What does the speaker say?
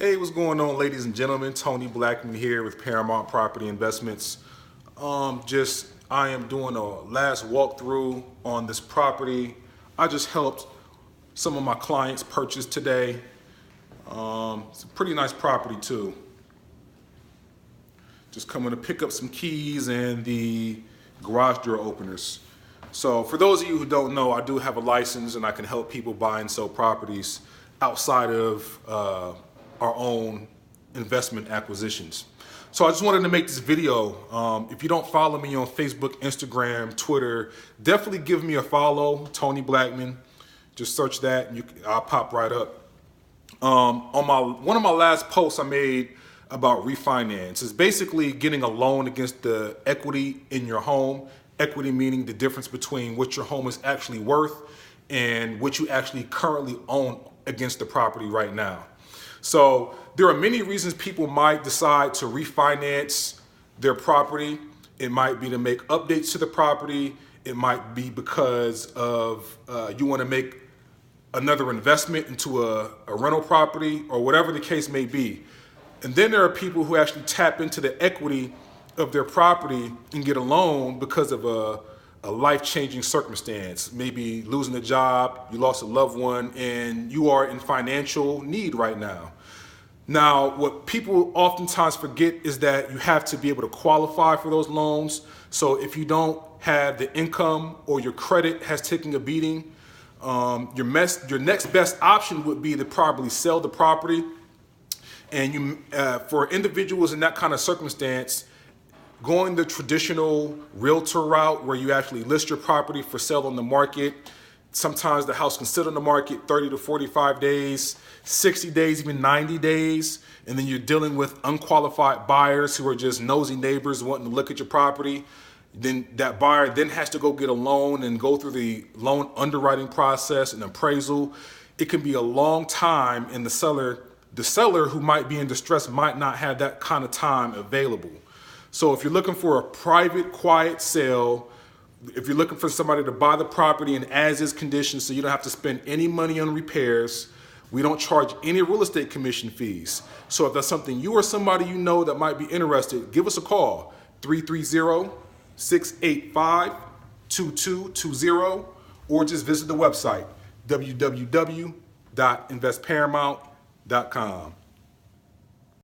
Hey, what's going on, ladies and gentlemen? Tony Blackmon here with Paramount Property Investments. I am doing a last walkthrough on this property. I just helped some of my clients purchase today. It's a pretty nice property too. Just coming to pick up some keys and the garage door openers. So for those of you who don't know, I do have a license and I can help people buy and sell properties outside of our own investment acquisitions. So I just wanted to make this video. If you don't follow me on Facebook, Instagram, Twitter, definitely give me a follow, Tony Blackmon. Just search that and I'll pop right up. One of my last posts I made about refinance is basically getting a loan against the equity in your home. Equity meaning the difference between what your home is actually worth and what you actually currently own against the property right now. So there are many reasons people might decide to refinance their property. It might be to make updates to the property. It might be because of you want to make another investment into a rental property or whatever the case may be. And then there are people who actually tap into the equity of their property and get a loan because of a life-changing circumstance, maybe losing a job, you lost a loved one, and you are in financial need right now. Now, what people oftentimes forget is that you have to be able to qualify for those loans. So if you don't have the income or your credit has taken a beating, your next best option would be to probably sell the property. And for individuals in that kind of circumstance, going the traditional realtor route where you actually list your property for sale on the market. Sometimes the house can sit on the market 30 to 45 days, 60 days, even 90 days. And then you're dealing with unqualified buyers who are just nosy neighbors wanting to look at your property. Then that buyer then has to go get a loan and go through the loan underwriting process and appraisal. It can be a long time, and the seller who might be in distress might not have that kind of time available. So if you're looking for a private, quiet sale, if you're looking for somebody to buy the property in as-is condition so you don't have to spend any money on repairs, we don't charge any real estate commission fees. So if that's something you or somebody you know that might be interested, give us a call, 330-685-2220, or just visit the website, www.investparamount.com.